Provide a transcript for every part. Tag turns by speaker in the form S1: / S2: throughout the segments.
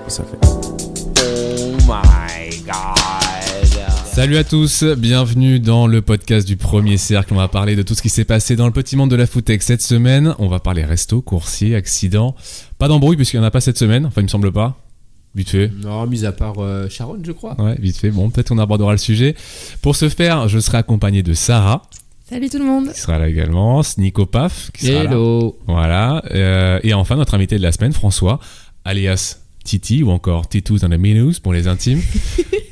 S1: que ça fait.
S2: Oh my god.
S3: Salut à tous, bienvenue dans le podcast du Premier Cercle. On va parler de tout ce qui s'est passé dans le petit monde de la footech cette semaine. On va parler resto, coursier, accident. Pas d'embrouille puisqu'il n'y en a pas cette semaine, enfin il me semble pas. Vite fait.
S1: Non, mis à part Sharon, je crois.
S3: Ouais, vite fait. Bon, peut-être qu'on abordera le sujet. Pour ce faire, je serai accompagné de Sarah.
S4: Salut tout le monde.
S3: Qui sera là également. Nico Paf. Qui sera
S1: Hello.
S3: là. Voilà. Et enfin, notre invité de la semaine, François, alias Titi ou encore Titus dans les Minus pour les intimes.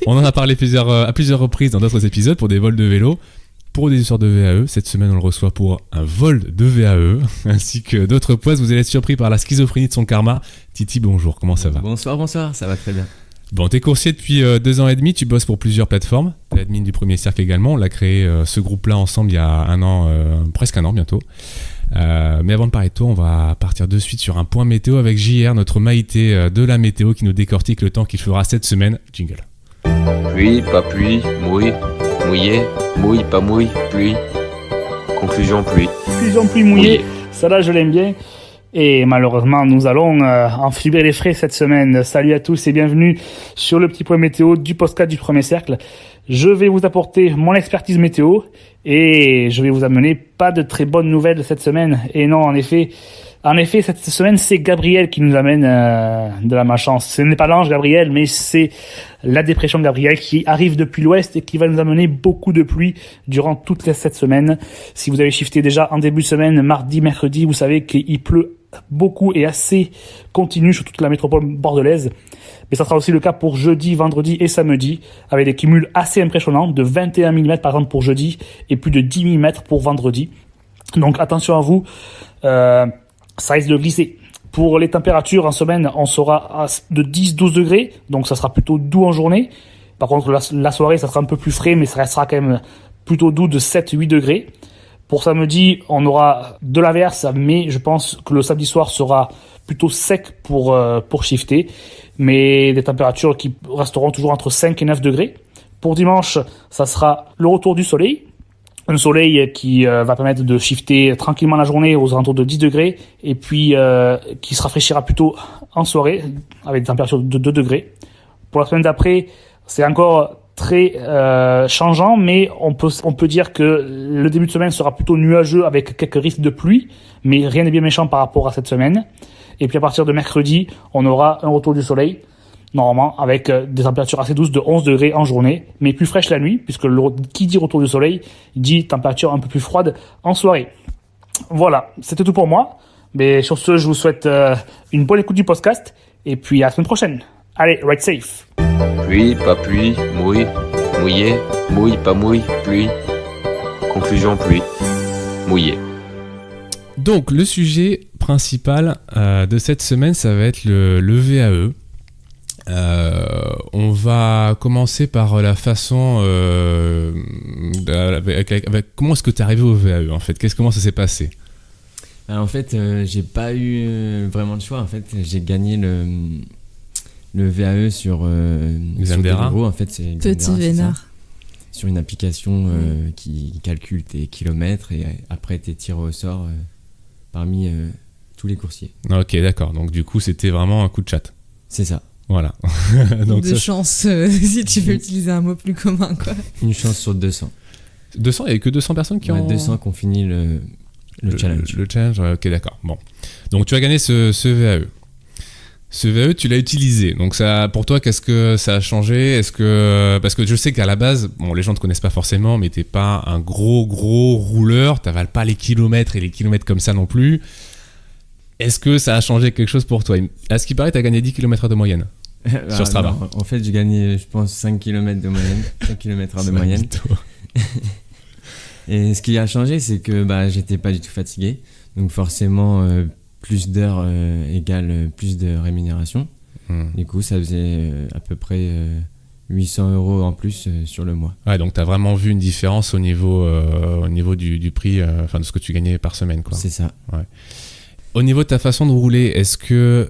S3: On en a parlé à plusieurs reprises dans d'autres épisodes pour des vols de vélo. Pour des histoires de VAE, cette semaine on le reçoit pour un vol de VAE, ainsi que d'autres postes. Vous allez être surpris par la schizophrénie de son karma. Titi, bonjour, comment ça va ?
S5: Bonsoir, ça va très bien.
S3: Bon, t'es coursier depuis 2 ans et demi, tu bosses pour plusieurs plateformes. T'es admin du Premier Cercle également, on l'a créé ce groupe-là ensemble il y a un an, presque un an bientôt. Mais avant de parler de toi, on va partir de suite sur un point météo avec JR, notre Maïté de la météo qui nous décortique le temps qu'il fera cette semaine. Jingle.
S6: Pluie, pas pluie, mouille, mouillé, mouille, pas mouille, pluie. Conclusion, pluie.
S7: Conclusion, pluie mouillée, ça là je l'aime bien. Et malheureusement, nous allons en subir les frais cette semaine. Salut à tous et bienvenue sur le petit point météo du podcast du Premier Cercle. Je vais vous apporter mon expertise météo et je vais vous amener pas de très bonnes nouvelles cette semaine. Et non, en effet, cette semaine, c'est Gabriel qui nous amène de la malchance. Ce n'est pas l'ange Gabriel, mais c'est la dépression Gabriel qui arrive depuis l'ouest et qui va nous amener beaucoup de pluie durant toute cette semaine. Si vous avez shifté déjà en début de semaine, mardi, mercredi, vous savez qu'il pleut beaucoup et assez continu sur toute la métropole bordelaise. Mais ça sera aussi le cas pour jeudi, vendredi et samedi, avec des cumuls assez impressionnants de 21 mm par exemple pour jeudi et plus de 10 mm pour vendredi. Donc attention à vous, ça risque de glisser. Pour les températures en semaine, on sera de 10-12 degrés, donc ça sera plutôt doux en journée. Par contre, la soirée, ça sera un peu plus frais, mais ça restera quand même plutôt doux de 7-8 degrés. Pour samedi, on aura de l'averse, mais je pense que le samedi soir sera plutôt sec pour shifter, mais des températures qui resteront toujours entre 5 et 9 degrés. Pour dimanche, ça sera le retour du soleil. Un soleil qui va permettre de shifter tranquillement la journée aux alentours de 10 degrés et puis qui se rafraîchira plutôt en soirée avec des températures de 2 degrés. Pour la semaine d'après, c'est encore très changeant, mais on peut dire que le début de semaine sera plutôt nuageux avec quelques risques de pluie, mais rien n'est bien méchant par rapport à cette semaine. Et puis à partir de mercredi, on aura un retour du soleil, normalement, avec des températures assez douces de 11 degrés en journée, mais plus fraîches la nuit, puisque qui dit retour du soleil, dit température un peu plus froide en soirée. Voilà, c'était tout pour moi. Mais sur ce, je vous souhaite une bonne écoute du podcast, et puis à la semaine prochaine. Allez, ride safe.
S6: Pluie, pas pluie, mouille, mouillé, mouille, pas mouille, pluie. Conclusion, pluie. Mouillé.
S3: Donc, le sujet principal de cette semaine, ça va être le VAE. On va commencer par la façon avec comment est-ce que tu es arrivé au VAE en fait, comment ça s'est passé?
S5: Alors, en fait, j'ai pas eu vraiment de choix. En fait, j'ai gagné le VAE sur Deliveroo. En fait, c'est
S4: Petit vénard.
S5: Sur une application qui calcule tes kilomètres et après t'es tiré au sort parmi tous les coursiers.
S3: Ok, d'accord. Donc du coup, c'était vraiment un coup de chat.
S5: C'est ça.
S3: Voilà.
S4: Donc de chance, si tu veux utiliser un mot plus commun, quoi.
S5: Une chance sur 200.
S3: 200, il n'y a que 200 personnes qui ont...
S5: 200 qui ont fini le challenge.
S3: Le challenge, ok, d'accord. Bon. Donc tu as gagné ce VAE. Ce VAE, tu l'as utilisé. Donc ça, pour toi, qu'est-ce que ça a changé ? Parce que je sais qu'à la base, bon, les gens ne te connaissent pas forcément, mais t'es pas un gros rouleur. T'avales pas les kilomètres et les kilomètres comme ça non plus. Est-ce que ça a changé quelque chose pour toi ? À ce qui paraît, t'as gagné 10 km de moyenne sur Strava.
S5: Non, en fait, j'ai gagné, je pense, 5 km de moyenne, 5 km de moyenne. Et ce qui a changé, c'est que j'étais pas du tout fatigué. Donc forcément, plus d'heures égale plus de rémunération. Du coup, ça faisait à peu près 800 € en plus sur le mois.
S3: Ouais, donc tu as vraiment vu une différence au niveau du prix, de ce que tu gagnais par semaine, quoi.
S5: C'est ça.
S3: Ouais. Au niveau de ta façon de rouler, est-ce que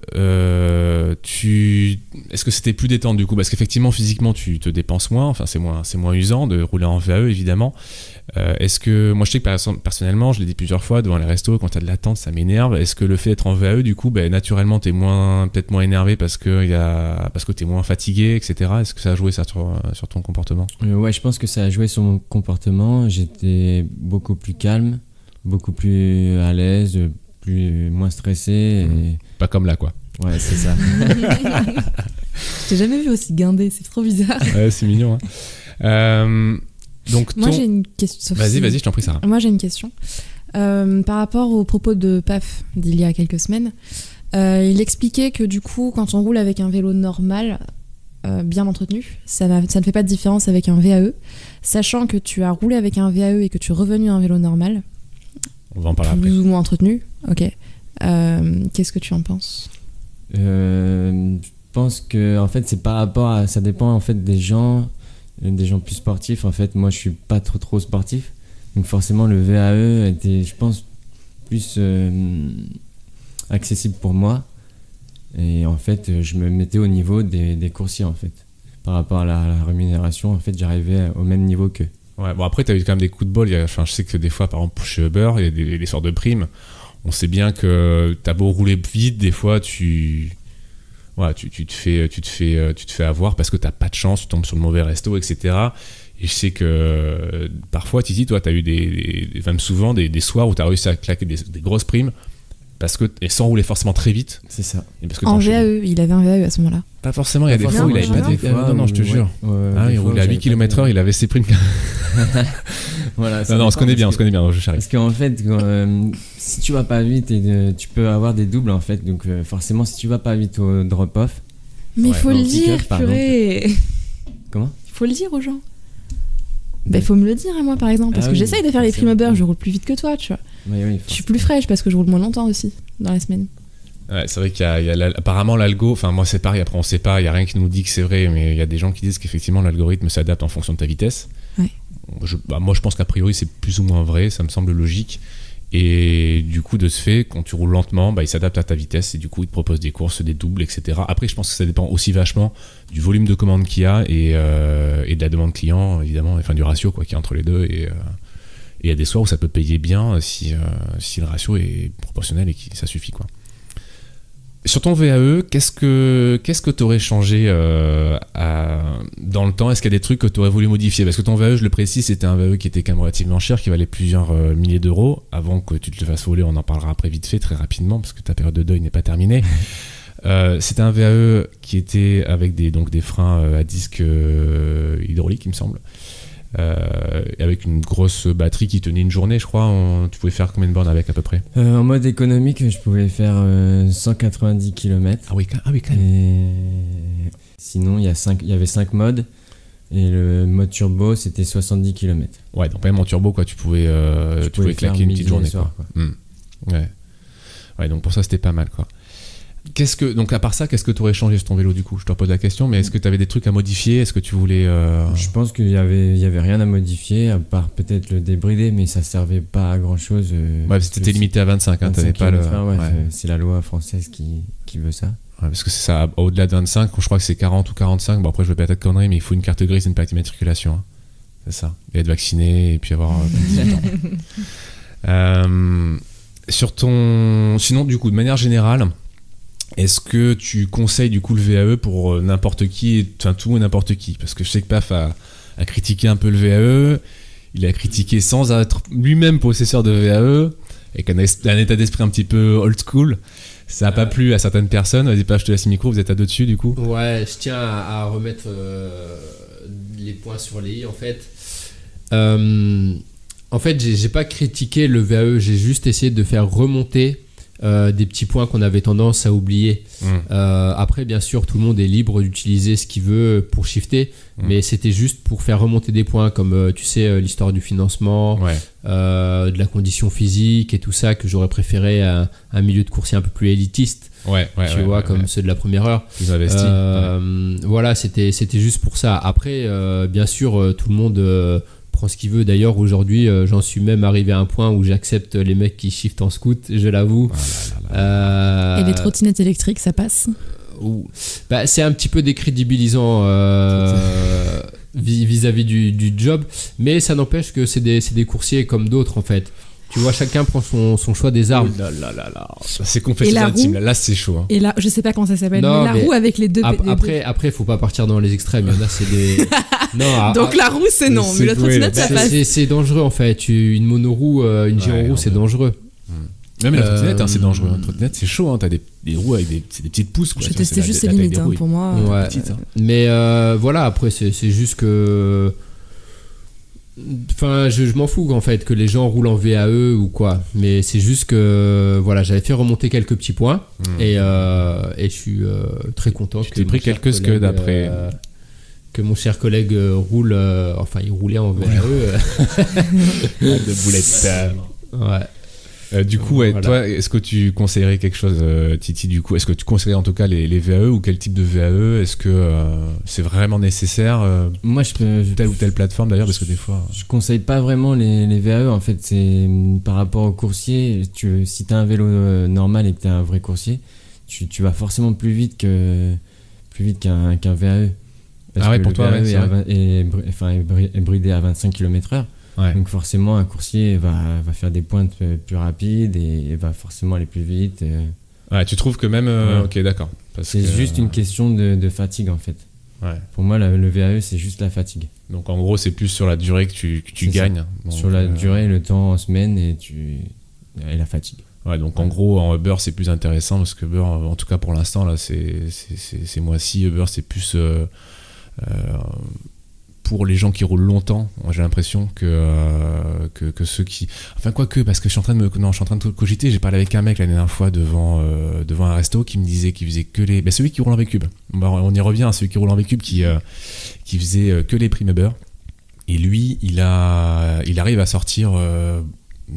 S3: c'était plus détendu du coup? Parce qu'effectivement, physiquement, tu te dépenses moins, enfin c'est moins usant de rouler en VAE évidemment. Est-ce que, moi je sais que personnellement, je l'ai dit plusieurs fois devant les restos, quand t'as de l'attente, ça m'énerve. Est-ce que le fait d'être en VAE, du coup, naturellement, t'es peut-être moins énervé parce que t'es moins fatigué, etc. Est-ce que ça a joué ça sur ton comportement?
S5: Ouais, je pense que ça a joué sur mon comportement. J'étais beaucoup plus calme, beaucoup plus à l'aise, moins stressé. Et...
S3: Pas comme là, quoi.
S5: Ouais, c'est ça.
S4: Je t'ai jamais vu aussi guindé, c'est trop bizarre.
S3: Ouais, c'est mignon. Hein. Donc
S4: Moi j'ai une question.
S3: Vas-y, je t'en prie, Sarah.
S4: Moi j'ai une question. Par rapport aux propos de PAF d'il y a quelques semaines, il expliquait que du coup, quand on roule avec un vélo normal, bien entretenu, ça ne fait pas de différence avec un VAE. Sachant que tu as roulé avec un VAE et que tu es revenu à un vélo normal,
S3: on va en parler après.
S4: Plus ou moins entretenu, ok. Qu'est-ce que tu en penses?
S5: Je pense que en fait c'est par rapport à, ça dépend en fait des gens plus sportifs. En fait moi je suis pas trop sportif, donc forcément le VAE était, je pense, plus accessible pour moi, et en fait je me mettais au niveau des coursiers en fait. Par rapport à la rémunération, en fait j'arrivais au même niveau qu'eux.
S3: Ouais, bon après t'as eu quand même des coups de bol. Je sais que des fois, par exemple chez Uber, il y a des sortes de primes. On sait bien que t'as beau rouler vite, des fois tu te fais avoir parce que t'as pas de chance, tu tombes sur le mauvais resto, etc. Et je sais que parfois, Titi, toi, t'as eu même souvent des soirs où t'as réussi à claquer des grosses primes et sans rouler forcément très vite.
S5: C'est ça.
S3: Et parce que
S4: en VAE, il avait un VAE à ce moment-là.
S3: Pas forcément, il y a des fois où il avait pas de VAE. Non, je te jure. Il roulait à 8 km/h, il avait ses primes.
S5: Voilà,
S3: non, on se connaît bien, je charrie.
S5: Parce qu'en fait, si tu vas pas vite, tu peux avoir des doubles en fait. Donc forcément, si tu vas pas vite au drop-off.
S4: Mais il faut le dire, purée.
S5: Comment?
S4: Il faut le dire aux gens. Il faut me le dire à moi par exemple, parce que j'essaye de faire les primes Uber, je roule plus vite que toi, tu vois.
S5: Oui,
S4: je suis plus fraîche parce que je roule moins longtemps aussi dans la semaine.
S3: Ouais, c'est vrai qu'il y a apparemment l'algo, enfin moi c'est pareil, après on sait pas, il y a rien qui nous dit que c'est vrai, mais il y a des gens qui disent qu'effectivement l'algorithme s'adapte en fonction de ta vitesse.
S4: Ouais.
S3: Moi je pense qu'a priori c'est plus ou moins vrai, ça me semble logique. Et du coup, de ce fait, quand tu roules lentement, il s'adapte à ta vitesse et du coup, il te propose des courses, des doubles, etc. Après, je pense que ça dépend aussi vachement du volume de commandes qu'il y a et de la demande client, évidemment, enfin du ratio qu'il y a entre les deux. Et il y a des soirs où ça peut payer bien si le ratio est proportionnel et que ça suffit, quoi. Sur ton VAE, qu'est-ce que tu aurais changé dans le temps? Est-ce qu'il y a des trucs que tu aurais voulu modifier? Parce que ton VAE, je le précise, c'était un VAE qui était quand même relativement cher, qui valait plusieurs milliers d'euros. Avant que tu te le fasses voler, on en parlera après vite fait, très rapidement, parce que ta période de deuil n'est pas terminée. C'était un VAE qui était avec des freins à disque hydraulique, il me semble. Avec une grosse batterie qui tenait une journée, je crois. Tu pouvais faire combien de bornes avec à peu près?
S5: En mode économique, je pouvais faire 190 km.
S3: Ah oui, quand même.
S5: Et sinon, il y avait 5 modes. Et le mode turbo, c'était 70 km.
S3: Ouais, donc même en turbo, quoi, tu pouvais claquer une petite journée.
S5: Soir,
S3: quoi. Ouais, donc pour ça, c'était pas mal, quoi. Donc à part ça, qu'est-ce que tu aurais changé sur ton vélo du coup? Je te repose la question, mais est-ce que tu avais des trucs à modifier? Est-ce que tu voulais...
S5: Je pense qu'il y avait rien à modifier, à part peut-être le débrider, mais ça servait pas à grand chose.
S3: Ouais, c'était limité à 25, hein, t'avais pas le...
S5: C'est la loi française qui veut ça.
S3: Ouais, parce que c'est ça, au-delà de 25, je crois que c'est 40 ou 45, bon après je vais pas être de conneries, mais il faut une carte grise et une plaque d'immatriculation. Hein. C'est ça, et être vacciné et puis avoir 18 ans. Sinon du coup, de manière générale, est-ce que tu conseilles du coup le VAE pour n'importe qui, enfin tout et n'importe qui? Parce que je sais que PAF a critiqué un peu le VAE, il a critiqué sans être lui-même possesseur de VAE, avec un état d'esprit un petit peu old school. Ça n'a pas plu à certaines personnes. Vas-y PAF, je te laisse le micro, vous êtes à deux dessus du coup.
S1: Ouais, je tiens à remettre les points sur les i en fait. En fait, j'ai pas critiqué le VAE, j'ai juste essayé de faire remonter des petits points qu'on avait tendance à oublier. Après, bien sûr, tout le monde est libre d'utiliser ce qu'il veut pour shifter, mais c'était juste pour faire remonter des points comme, tu sais, l'histoire du financement, de la condition physique et tout ça, que j'aurais préféré à un milieu de coursier un peu plus élitiste. Tu vois, comme ceux de la première heure.
S3: Plus investi.
S1: Voilà, c'était juste pour ça. Après, bien sûr, tout le monde prend ce qu'il veut. D'ailleurs, aujourd'hui, j'en suis même arrivé à un point où j'accepte les mecs qui shiftent en scoot, je l'avoue.
S4: Et les trottinettes électriques, ça passe?
S1: C'est un petit peu décrédibilisant vis-à-vis du job, mais ça n'empêche que c'est des coursiers comme d'autres en fait. Tu vois, chacun prend son choix des armes.
S3: C'est complètement intime. Là, c'est chaud. Hein.
S4: Et là, je sais pas comment ça s'appelle,
S1: Non,
S4: mais la roue avec les deux.
S1: Après, faut pas partir dans les extrêmes. Il y en a, c'est des. Non,
S4: donc la roue, c'est non, mais la trottinette, ça passe.
S1: C'est dangereux en fait. Une monoroue, une gyroroue, c'est dangereux.
S3: Même la trottinette, c'est dangereux. La trottinette, c'est chaud. Hein. T'as des roues avec c'est des petites pousses. Quoi.
S4: Je testais juste ses limites pour moi.
S1: Ouais.
S3: Petite, hein.
S1: Mais voilà, après, c'est juste que. Enfin, je m'en fous en fait que les gens roulent en VAE ou quoi, mais c'est juste que voilà, j'avais fait remonter quelques petits points et je suis très content.
S3: Tu t'es pris quelques scuds après.
S1: Que mon cher collègue roule, enfin il roulait en VAE.
S3: De boulettes.
S1: Ouais.
S3: Du coup, ouais, voilà. Toi, est-ce que tu conseillerais quelque chose, Titi, du coup? Est-ce que tu conseillerais en tout cas les VAE ou quel type de VAE? Est-ce que c'est vraiment nécessaire
S5: Moi,
S3: telle ou telle plateforme d'ailleurs, parce que des fois...
S5: Je conseille pas vraiment les VAE, en fait, c'est par rapport au coursier. Si t'as un vélo normal et que t'es un vrai coursier, tu vas forcément plus vite qu'un VAE. Parce que
S3: pour
S5: le
S3: toi,
S5: VAE
S3: ouais,
S5: est bridé à 25 km/h.
S3: Ouais.
S5: Donc forcément un coursier va faire des pointes plus rapides et va forcément aller plus vite.
S3: Ouais, tu trouves que même...
S5: Ouais.
S3: Ok, d'accord.
S5: C'est juste une question de fatigue en fait.
S3: Ouais.
S5: Pour moi le VAE c'est juste la fatigue.
S3: Donc en gros c'est plus sur la durée que tu gagnes. Donc,
S5: sur la durée, le temps en semaine et la fatigue.
S3: Ouais, donc en gros en Uber c'est plus intéressant parce que Uber, en tout cas pour l'instant là c'est mois-ci, Uber c'est plus... pour les gens qui roulent longtemps, j'ai l'impression que ceux qui... Enfin, quoique, parce que je suis en train de cogiter, j'ai parlé avec un mec la dernière fois devant un resto qui me disait qu'il faisait que les... celui qui roule en V-Cube. On y revient, celui qui roule en V-Cube qui faisait que les primes Uber. Et lui, il arrive à sortir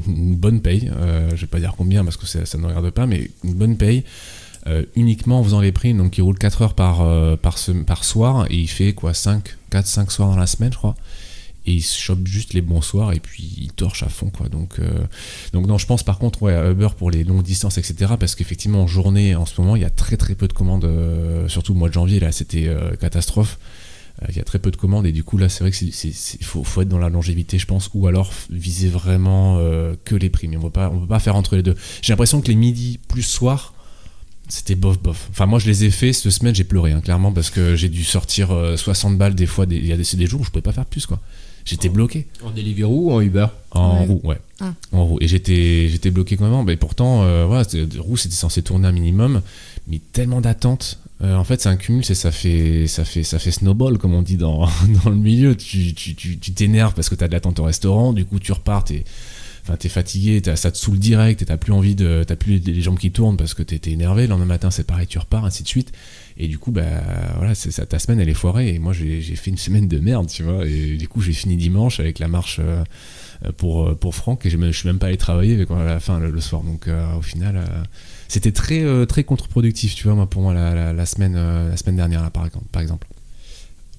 S3: une bonne paye. Je vais pas dire combien parce que ça ne regarde pas, mais une bonne paye. Uniquement en faisant les primes, donc il roule 4 heures par soir et il fait quoi 4-5 soirs dans la semaine je crois, et il se chope juste les bons soirs et puis il torche à fond quoi. Donc non, je pense par contre à Uber pour les longues distances etc, parce qu'effectivement en journée en ce moment il y a très très peu de commandes, surtout le mois de janvier là c'était catastrophe. Il y a très peu de commandes et du coup là c'est vrai que il faut être dans la longévité je pense, ou alors viser vraiment que les primes. On peut pas faire entre les deux. J'ai l'impression que les midis plus soir c'était bof. Enfin moi je les ai fait cette semaine, j'ai pleuré hein, clairement, parce que j'ai dû sortir 60 balles des fois, il y a des jours où je pouvais pas faire plus quoi. J'étais bloqué.
S1: En Deliveroo ou en Uber?
S3: En roue, ouais. Ah. En roue. Et j'étais bloqué quand même. Mais pourtant, voilà, roue c'était censé tourner un minimum, mais tellement d'attentes. En fait, c'est un cumul, ça fait snowball comme on dit dans le milieu. Tu t'énerves parce que t'as de l'attente au restaurant, du coup tu repars, t'es fatigué, ça te saoule direct et t'as plus les jambes qui tournent parce que t'es énervé. Le lendemain matin c'est pareil, tu repars, ainsi de suite. Et du coup voilà, ta semaine elle est foirée. Et moi j'ai fait une semaine de merde, tu vois. Et du coup j'ai fini dimanche avec la marche pour Franck et je suis même pas allé travailler à la fin le soir. Donc au final c'était très très contre-productif, tu vois, pour moi la semaine dernière là, par exemple.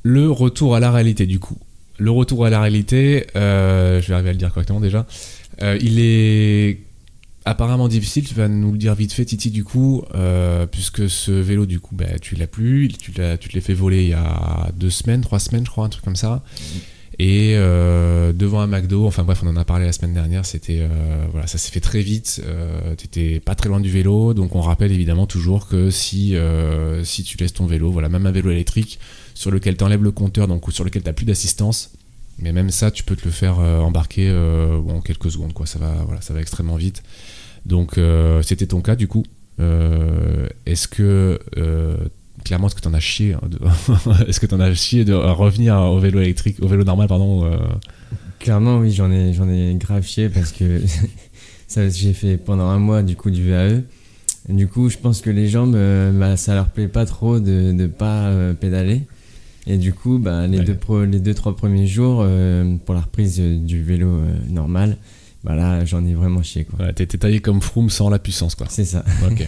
S3: Le retour à la réalité du coup. Le retour à la réalité, je vais arriver à le dire correctement déjà. Il est apparemment difficile, tu vas nous le dire vite fait Titi du coup, puisque ce vélo du coup tu l'as plus, tu te l'as fait voler il y a 3 semaines je crois, un truc comme ça, et devant un McDo, enfin bref on en a parlé la semaine dernière, c'était voilà, ça s'est fait très vite, t'étais pas très loin du vélo, donc on rappelle évidemment toujours que si tu laisses ton vélo, voilà, même un vélo électrique sur lequel t'enlèves le compteur, donc sur lequel t'as plus d'assistance, mais même ça tu peux te le faire embarquer en quelques secondes quoi, ça va extrêmement vite. Donc c'était ton cas du coup. Est-ce que clairement est-ce que t'en as chié est-ce que t'en as chié de revenir au vélo électrique, au vélo normal pardon
S5: Clairement oui, j'en ai grave chié parce que j'ai fait pendant un mois du coup du VAE. Et du coup je pense que les jambes ça leur plaît pas trop de pas pédaler. Et du coup, les 2-3 premiers jours, pour la reprise du vélo normal, là, j'en ai vraiment chié, quoi.
S3: Ouais, t'es taillé comme Froome sans la puissance, quoi.
S5: C'est ça.
S3: Ok.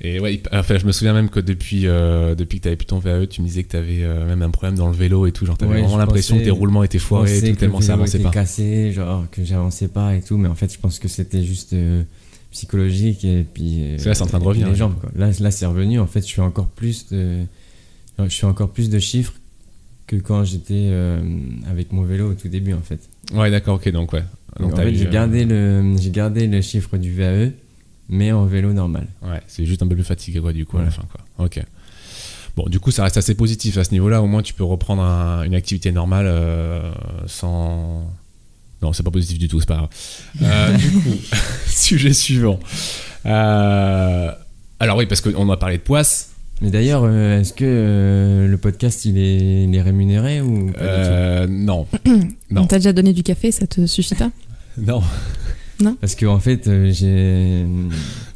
S3: Et ouais, enfin, je me souviens même que depuis que t'avais plus ton VAE, tu me disais que t'avais même un problème dans le vélo et tout. Genre, t'avais
S5: Ouais,
S3: vraiment
S5: je
S3: l'impression que tes roulements étaient foirés et tout, tellement ça avançait pas.
S5: Cassé, genre que j'avançais pas et tout, mais en fait, je pense que c'était juste psychologique et puis.
S3: Parce que là, c'est en train de revenir.
S5: Les jambes, quoi. Là, c'est revenu. En fait, je fais encore plus de chiffres que quand j'étais avec mon vélo au tout début, en fait.
S3: Ouais, d'accord, ok, donc ouais. Donc,
S5: en fait, j'ai gardé le chiffre du VAE, mais en vélo normal.
S3: Ouais, c'est juste un peu plus fatigué, quoi, du coup, à la fin, quoi. Ok. Bon, du coup, ça reste assez positif à ce niveau-là. Au moins, tu peux reprendre une activité normale sans. Non, c'est pas positif du tout, c'est pas grave. Du coup, sujet suivant. Alors, oui, parce qu'on a parlé de poisse.
S5: Mais d'ailleurs, est-ce que le podcast il est rémunéré ou pas du tout ?
S3: Non.
S4: On t'a déjà donné du café, ça te suffit pas ?
S3: Non.
S5: Parce que en fait, j'ai.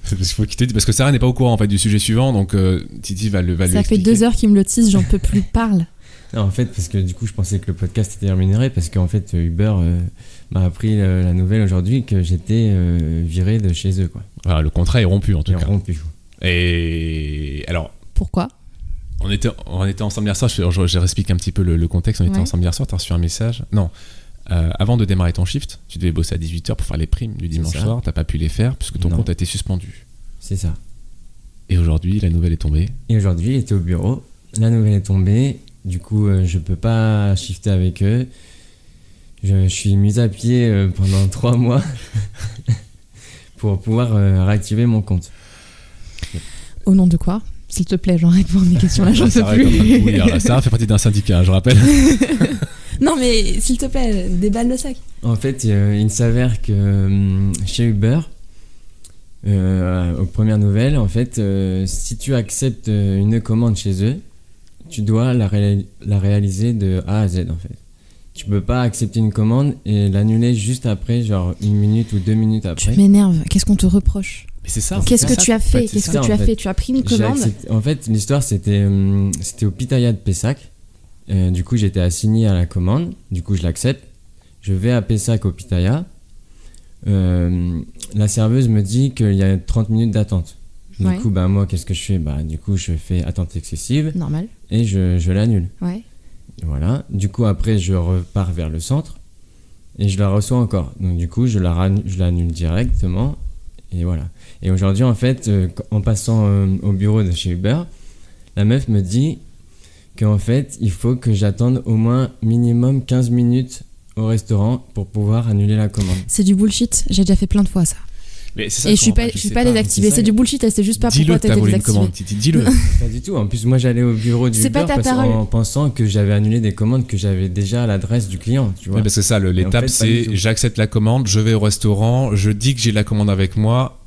S3: Parce que Sarah n'est pas au courant en fait du sujet suivant, donc Titi va lui
S4: Ça fait
S3: expliquer.
S4: 2 heures qu'il me le tease, j'en peux plus, parle.
S5: Non, en fait, parce que du coup, je pensais que le podcast était rémunéré parce qu'en fait, Uber m'a appris la nouvelle aujourd'hui que j'étais viré de chez eux, quoi.
S3: Voilà, le contrat est rompu en tout cas.
S5: Rompu.
S3: Et alors.
S4: Pourquoi ?
S3: On était ensemble hier soir, je réexplique un petit peu le contexte. On était ensemble hier soir, t'as reçu un message. Non. Avant de démarrer ton shift, tu devais bosser à 18h pour faire les primes du dimanche soir. T'as pas pu les faire puisque ton compte a été suspendu.
S5: C'est ça.
S3: Et aujourd'hui, la nouvelle est tombée.
S5: Et aujourd'hui, il était au bureau. La nouvelle est tombée. Du coup, je peux pas shifter avec eux. Je suis mis à pied pendant 3 mois pour pouvoir réactiver mon compte.
S4: Au nom de quoi ? S'il te plaît, j'en réponds à mes questions là, j'en peux plus.
S3: Sarah fait partie d'un syndicat, je rappelle.
S4: Non mais s'il te plaît, déballe le sac.
S5: En fait, il s'avère que chez Uber, aux premières nouvelles, en fait, si tu acceptes une commande chez eux, tu dois la réaliser de A à Z en fait. Tu peux pas accepter une commande et l'annuler juste après, genre 1 minute ou 2 minutes après.
S4: Tu m'énerves, qu'est-ce qu'on te reproche ?
S3: Mais c'est ça.
S4: Qu'est-ce que tu as fait ?
S5: Qu'est-ce que tu as
S4: fait ? Tu as pris une commande ?
S5: En fait, l'histoire c'était au Pitaya de Pessac. Du coup, j'étais assigné à la commande. Du coup, je l'accepte. Je vais à Pessac au Pitaya. La serveuse me dit qu'il y a 30 minutes d'attente. Du coup, moi, qu'est-ce que je fais ? Du coup, je fais attente excessive.
S4: Normal.
S5: Et je l'annule.
S4: Ouais.
S5: Voilà. Du coup, après, je repars vers le centre. Et je la reçois encore. Donc, du coup, je l'annule directement. Et voilà. Et aujourd'hui, en fait, en passant au bureau de chez Uber, la meuf me dit qu'en fait, il faut que j'attende au moins minimum 15 minutes au restaurant pour pouvoir annuler la commande.
S4: C'est du bullshit. J'ai déjà fait plein de fois ça.
S3: Mais c'est ça,
S4: et je suis pas désactivée. C'est du bullshit. Elle sait juste pas pourquoi t'as été désactivée.
S3: Dis-le.
S5: Pas du tout. En plus, moi, j'allais au bureau du Uber en pensant que j'avais annulé des commandes que j'avais déjà à l'adresse du client. Tu vois.
S3: Oui, parce que ça, l'étape, en fait, c'est j'accepte la commande, je vais au restaurant, je dis que j'ai la commande avec moi.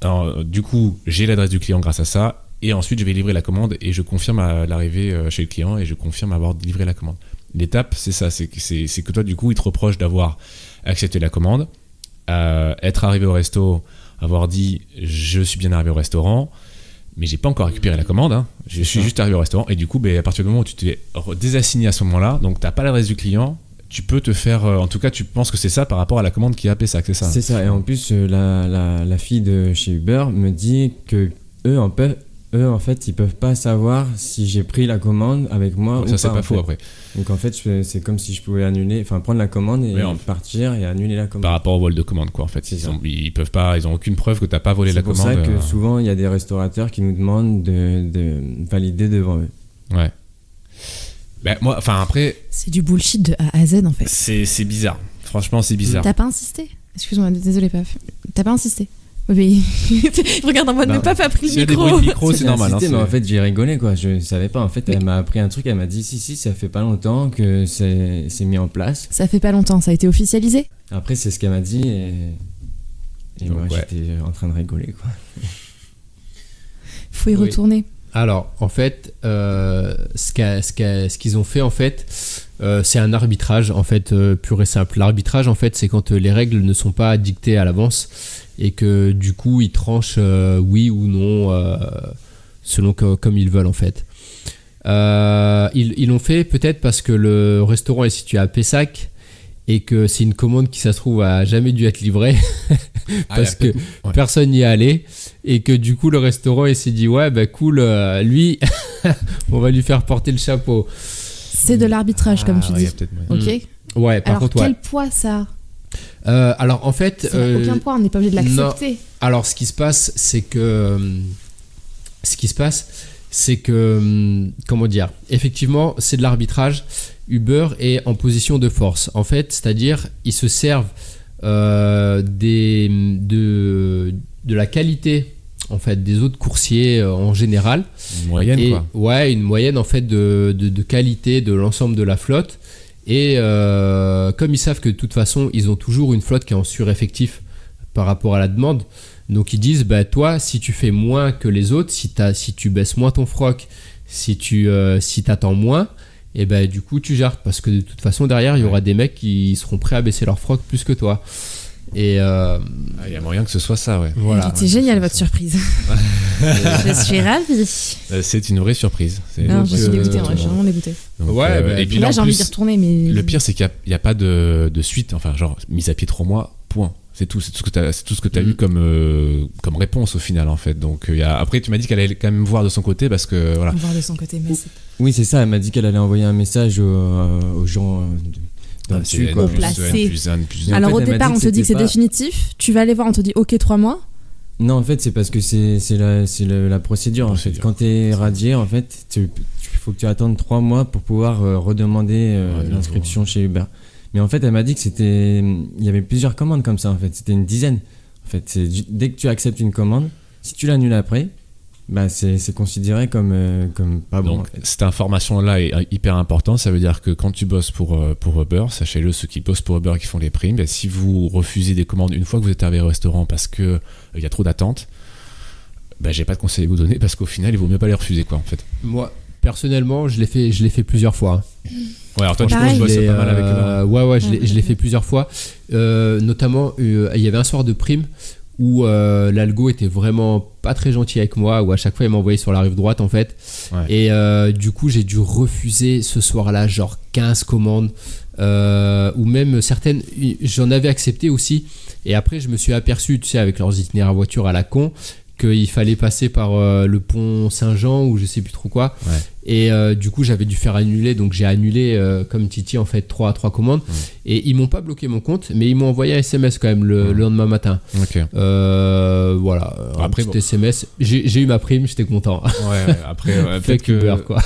S3: Alors, du coup, j'ai l'adresse du client grâce à ça. Et ensuite, je vais livrer la commande et je confirme l'arrivée chez le client et je confirme avoir livré la commande. L'étape, c'est ça. C'est que toi, du coup, il te reproche d'avoir accepté la commande, être arrivé au resto, avoir dit je suis bien arrivé au restaurant, mais j'ai pas encore récupéré la commande. Hein. Je suis juste arrivé au restaurant. Et du coup, à partir du moment où tu t'es désassigné à ce moment-là, donc t'as pas l'adresse du client, tu peux te faire. En tout cas, tu penses que c'est ça par rapport à la commande qui a appelé ça, c'est ça.
S5: C'est ça. Et en plus, la fille de chez Uber me dit que eux, en fait, ils peuvent pas savoir si j'ai pris la commande avec moi ou pas.
S3: Ça, c'est pas faux après.
S5: Donc en fait, c'est comme si je pouvais prendre la commande et partir et annuler la commande.
S3: Par rapport au vol de commande, quoi, en fait. Ils peuvent pas, ils ont aucune preuve que t'as pas volé la commande.
S5: C'est pour ça que souvent, il y a des restaurateurs qui nous demandent de valider devant eux.
S3: Ouais. Moi, enfin après.
S4: C'est du bullshit de A à Z en fait.
S3: C'est bizarre. Franchement, c'est bizarre.
S4: T'as pas insisté ? Excuse-moi, désolé Paf. T'as pas insisté ? Oui. Regarde en mode mais Paf a pris le micro.
S3: S'il y a des bruits de micro, c'est normal.
S5: Mais en fait, j'ai rigolé quoi. Je savais pas. En fait, elle m'a appris un truc. Elle m'a dit si, ça fait pas longtemps que c'est mis en place.
S4: Ça fait pas longtemps. Ça a été officialisé ?
S5: Après, c'est ce qu'elle m'a dit et moi, j'étais en train de rigoler quoi.
S4: Faut y retourner.
S1: Alors, en fait, ce qu'ils ont fait, en fait, c'est un arbitrage, en fait, pur et simple. L'arbitrage, en fait, c'est quand les règles ne sont pas dictées à l'avance et que, du coup, ils tranchent oui ou non selon comme ils veulent, en fait. Ils l'ont fait peut-être parce que le restaurant est situé à Pessac et que c'est une commande qui, ça se trouve, a jamais dû être livrée parce que personne n'y est allé et que du coup le restaurant il s'est dit ouais bah cool, lui on va lui faire porter le chapeau.
S4: C'est de l'arbitrage, comme tu
S3: ouais, y
S4: dis.
S3: a peut-être moyen.
S4: Ok.
S1: Ouais, par
S4: Alors,
S1: contre
S4: quel
S1: ouais.
S4: poids ça a?
S1: Alors en fait
S4: Ça n'a aucun poids, on n'est pas obligé de l'accepter.
S1: alors ce qui se passe c'est que comment dire, effectivement c'est de l'arbitrage. Uber est en position de force en fait, c'est-à-dire ils se servent de la qualité en fait des autres coursiers en général.
S3: Une moyenne,
S1: Et,
S3: quoi.
S1: ouais, une moyenne en fait de qualité de l'ensemble de la flotte. Et comme ils savent que de toute façon ils ont toujours une flotte qui est en sureffectif par rapport à la demande, donc ils disent bah toi si tu fais moins que les autres, si tu baisses moins ton froc, si t'attends moins, et ben du coup tu gères, parce que de toute façon derrière il y aura des mecs qui seront prêts à baisser leur froc plus que toi. Et
S3: Il y a moyen que ce soit ça, ouais.
S1: voilà.
S4: C'est génial votre surprise. Je suis ravie.
S3: C'est une vraie surprise.
S4: Non, je suis
S1: euh,
S4: dégoûtée, je suis vraiment dégoûtée.
S3: Donc,
S1: Ouais, bah,
S3: et puis
S4: Là,
S3: là,
S4: j'ai
S3: en
S4: envie
S3: plus,
S4: d'y retourner, mais.
S3: le pire, c'est qu'il n'y a pas de suite. Enfin, genre, mise à pied 3 mois, point. C'est tout. C'est tout ce que tu as eu comme réponse au final, en fait. Donc, après, tu m'as dit qu'elle allait quand même voir de son côté parce que, voilà.
S4: On va voir de son côté, mais c'est
S5: Oui, c'est ça. Elle m'a dit qu'elle allait envoyer un message aux gens dessus, quoi.
S4: Au placé.
S5: Et en
S4: Alors
S5: fait,
S4: au
S5: elle m'a
S4: départ,
S5: dit
S4: on
S5: que
S4: te dit que c'est
S5: c'était pas-
S4: définitif. Tu vas aller voir, on te dit OK 3 mois.
S5: Non, en fait, c'est parce que c'est la procédure. En fait,
S3: Procédure.
S5: quand t'es radié, en fait, faut que tu attendes 3 mois pour pouvoir redemander l'inscription chez Uber. Mais en fait, elle m'a dit que il y avait plusieurs commandes comme ça. En fait, c'était une dizaine. En fait, dès que tu acceptes une commande, si tu l'annules après, bah c'est considéré comme pas bon.
S3: Donc,
S5: En fait.
S3: cette information-là est hyper importante. Ça veut dire que quand tu bosses pour Uber, sachez-le, ceux qui bossent pour Uber et qui font les primes, bah, si vous refusez des commandes une fois que vous êtes arrivé au restaurant parce qu'il y a trop d'attentes, bah, j'ai pas de conseil à vous donner parce qu'au final, il vaut mieux pas les refuser, quoi, en fait.
S1: Moi personnellement je l'ai fait plusieurs fois.
S3: Ouais, alors toi,
S4: Pareil.
S3: tu bosses
S1: Et,
S3: pas mal avec Uber.
S1: ouais, je l'ai fait plusieurs fois. Notamment, il y avait un soir de prime où l'algo était vraiment pas très gentil avec moi, où à chaque fois il m'envoyait sur la rive droite en fait.
S3: Ouais.
S1: Et du coup, j'ai dû refuser ce soir-là, genre 15 commandes, ou même certaines, j'en avais accepté aussi. Et après, je me suis aperçu, tu sais, avec leurs itinéraires voiture à la con, qu'il fallait passer par le pont Saint-Jean ou je sais plus trop quoi.
S3: Ouais.
S1: Et du coup, j'avais dû faire annuler, donc j'ai annulé comme Titi en fait 3 commandes. Et ils m'ont pas bloqué mon compte, mais ils m'ont envoyé un SMS quand même le lendemain matin.
S3: Ok.
S1: Voilà, un
S3: Après,
S1: petit
S3: bon.
S1: SMS. J'ai eu ma prime, j'étais content.
S3: Ouais, après, peut-être
S1: Fake Uber,
S3: que,
S1: quoi.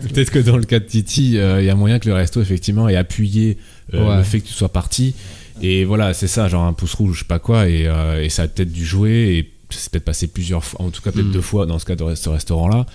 S3: peut-être que dans le cas de Titi, il y a moyen que le resto, effectivement, ait appuyé
S1: Ouais.
S3: le fait que tu sois parti. Et voilà, c'est ça, genre un pouce rouge, je sais pas quoi, et ça a peut-être dû jouer, et c'est peut-être passé plusieurs fois, en tout cas peut-être 2 fois dans ce cas de ce restaurant-là.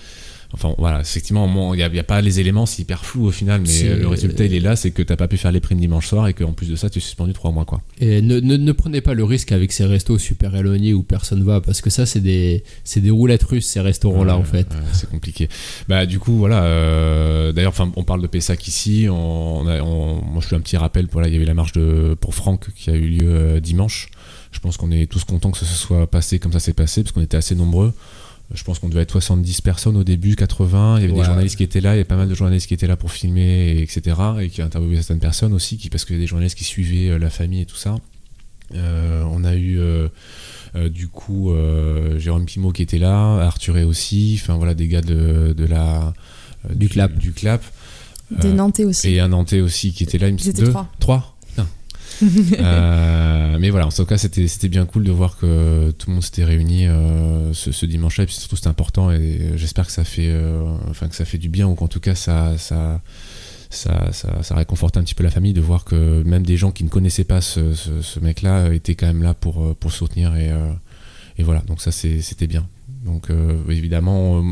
S3: Enfin voilà, effectivement, il n'y a pas les éléments, c'est hyper flou au final, mais le résultat il est là, c'est que t'as pas pu faire les primes dimanche soir et qu'en plus de ça, tu es suspendu 3 mois, quoi.
S1: Et ne prenez pas le risque avec ces restos super éloignés où personne va, parce que ça, c'est des roulettes russes, ces restaurants-là, en fait.
S3: C'est compliqué. Bah, du coup, voilà. D'ailleurs, on parle de Pessac ici. Moi, je fais un petit rappel. Voilà, il y avait la marche pour Franck qui a eu lieu dimanche. Je pense qu'on est tous contents que ça se soit passé comme ça s'est passé, parce qu'on était assez nombreux. Je pense qu'on devait être 70 personnes au début, 80. Il y avait des journalistes qui étaient là, il y avait pas mal de journalistes qui étaient là pour filmer, etc. Et qui interviewaient certaines personnes aussi, parce qu'il y a des journalistes qui suivaient la famille et tout ça. On a eu du coup Jérôme Pimot qui était là, Arthuré aussi, enfin voilà, des gars du clap.
S4: Des Nantais aussi.
S3: Et un Nantais aussi qui était là.
S4: Ils étaient
S3: 3 mais voilà, en tout cas c'était bien cool de voir que tout le monde s'était réuni ce dimanche-là, et puis surtout c'était important, et j'espère que ça fait du bien, ou qu'en tout cas ça réconforte un petit peu la famille de voir que même des gens qui ne connaissaient pas ce mec-là étaient quand même là pour le soutenir, et voilà, donc ça c'était bien. Donc évidemment,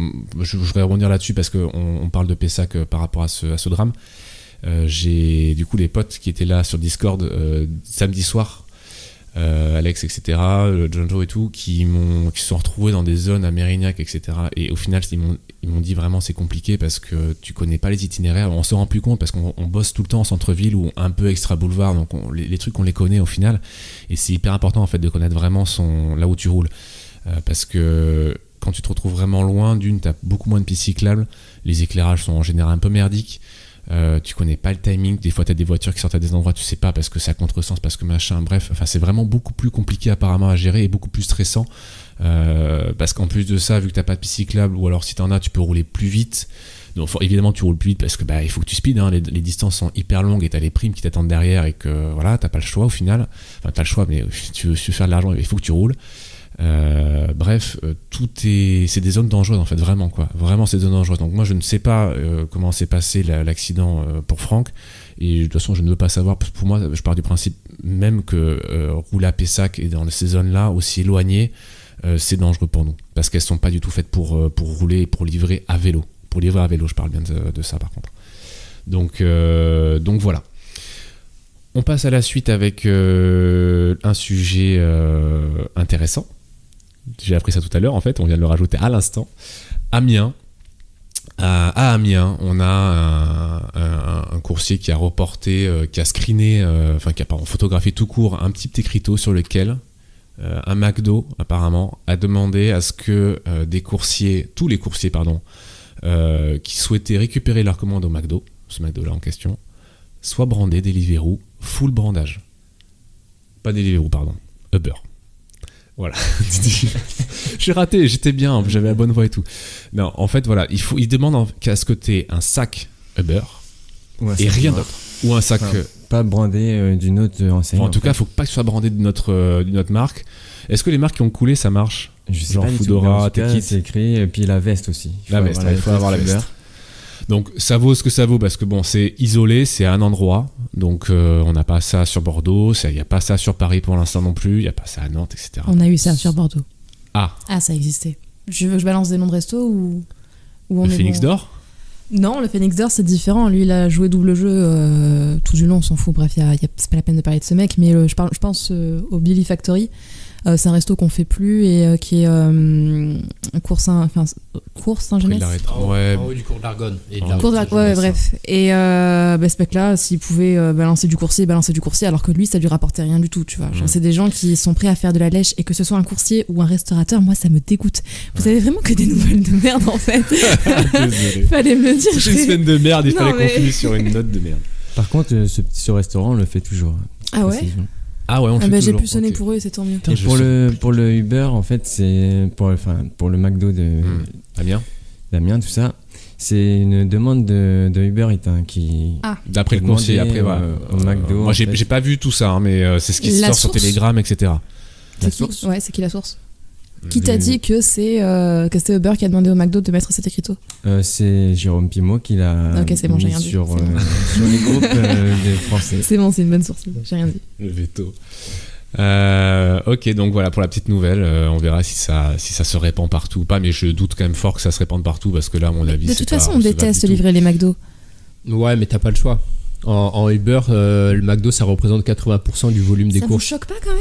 S3: je voudrais rebondir là-dessus parce qu'on parle de Pessac par rapport à ce drame. J'ai du coup les potes qui étaient là sur Discord samedi soir, Alex, etc., John Joe et tout, qui se sont retrouvés dans des zones à Mérignac, etc. Et au final, ils m'ont dit vraiment c'est compliqué parce que tu connais pas les itinéraires, on se rend plus compte parce qu'on bosse tout le temps en centre-ville ou un peu extra boulevard, donc les trucs on les connaît au final, et c'est hyper important en fait de connaître vraiment là où tu roules, parce que quand tu te retrouves vraiment loin, d'une, t'as beaucoup moins de pistes cyclables, les éclairages sont en général un peu merdiques. Tu connais pas le timing. Des fois, t'as des voitures qui sortent à des endroits, tu sais pas parce que c'est à contresens, parce que machin. Bref, enfin, c'est vraiment beaucoup plus compliqué apparemment à gérer et beaucoup plus stressant. Parce qu'en plus de ça, vu que t'as pas de piste cyclable, ou alors si t'en as, tu peux rouler plus vite. Donc évidemment, tu roules plus vite parce que il faut que tu speeds. Hein, les distances sont hyper longues et t'as les primes qui t'attendent derrière et que voilà, t'as pas le choix au final. Enfin, t'as le choix, mais si tu veux faire de l'argent, il faut que tu roules. Bref, c'est des zones dangereuses en fait, vraiment quoi. Vraiment, c'est des zones dangereuses. Donc moi, je ne sais pas comment s'est passé l'accident pour Franck. Et de toute façon, je ne veux pas savoir. Parce que pour moi, je pars du principe même que rouler à Pessac et dans ces zones-là aussi éloignées, c'est dangereux pour nous parce qu'elles sont pas du tout faites pour rouler et pour livrer à vélo. Pour livrer à vélo, je parle bien de ça par contre. Donc voilà. On passe à la suite avec un sujet intéressant. J'ai appris ça tout à l'heure en fait, on vient de le rajouter à l'instant. Amiens. À Amiens, on a un coursier qui a reporté, qui a screené, qui a photographié tout court un petit écriteau sur lequel un McDo apparemment a demandé à ce que tous les coursiers qui souhaitaient récupérer leur commande au McDo, ce McDo là en question, soient brandés Deliveroo full brandage. Pas Deliveroo, pardon, Uber. Voilà. J'ai raté, j'étais bien, j'avais la bonne voix et tout. Non, en fait, voilà, il demande qu'à ce que tu aies un sac Uber et rien d'autre. Ou un sac.
S5: Pas brandé d'une autre enseigne.
S3: En tout cas, il ne faut pas que ce soit brandé d'une autre marque. Est-ce que les marques qui ont coulé, ça marche?
S5: Je sais
S3: genre
S5: pas
S3: Foodora,
S5: Tekit, c'est écrit, et puis la veste aussi.
S3: Il faut avoir la veste. Donc ça vaut ce que ça vaut parce que bon, c'est isolé, c'est à un endroit. Donc on n'a pas ça sur Bordeaux, il n'y a pas ça sur Paris pour l'instant non plus, il n'y a pas ça à Nantes, etc.
S4: On a eu ça sur Bordeaux.
S3: Ah,
S4: ça existait. Je veux que je balance des noms de restos ou on
S3: le
S4: est
S3: Phoenix
S4: bon.
S3: d'Or?
S4: Non, le Phoenix d'Or c'est différent. Lui il a joué double jeu tout du long, on s'en fout. Bref, c'est pas la peine de parler de ce mec, mais je pense au Billy Factory. C'est un resto qu'on fait plus et qui est cours Saint-Genès.
S3: Ouais.
S1: En haut du cours de l'Argonne.
S4: Bref. Et ce mec-là, s'il pouvait balancer du coursier, alors que lui, ça lui rapportait rien du tout, tu vois. Genre, c'est des gens qui sont prêts à faire de la lèche et que ce soit un coursier ou un restaurateur, moi, ça me dégoûte. Vous avez vraiment que des nouvelles de merde, en fait.
S3: Désolé.
S4: Fallait me le dire.
S3: C'est une semaine de merde, il fallait
S4: mais...
S3: qu'on finisse sur une note de merde.
S5: Par contre, ce restaurant, on le fait toujours.
S4: Ah ouais?
S3: Ah ouais, on le fait toujours.
S4: J'ai pu sonner pour eux, c'est tant mieux.
S5: Et pour le Uber, en fait, c'est pour le McDo d'Amiens, tout ça, c'est une demande de Uber Eats qui.
S3: D'après le conseiller, après
S5: au McDo.
S3: Moi, j'ai pas vu tout ça, hein, mais c'est ce qui sort sur Telegram, etc.
S5: La source.
S4: Ouais, c'est qui la source? Qui t'a dit que c'était Uber qui a demandé au McDo de mettre cet écriteau?
S5: C'est Jérôme Pimot qui l'a mis sur les groupes des Français.
S4: C'est bon, c'est une bonne source, j'ai rien dit.
S3: Le veto. Ok, donc voilà pour la petite nouvelle. On verra si ça se répand partout ou pas, mais je doute quand même fort que ça se répande partout parce que là, à mon avis,
S4: de toute façon, on déteste livrer les McDo.
S1: Ouais, mais t'as pas le choix. En Uber, le McDo, ça représente 80% du volume des courses.
S4: Ça vous choque pas quand même?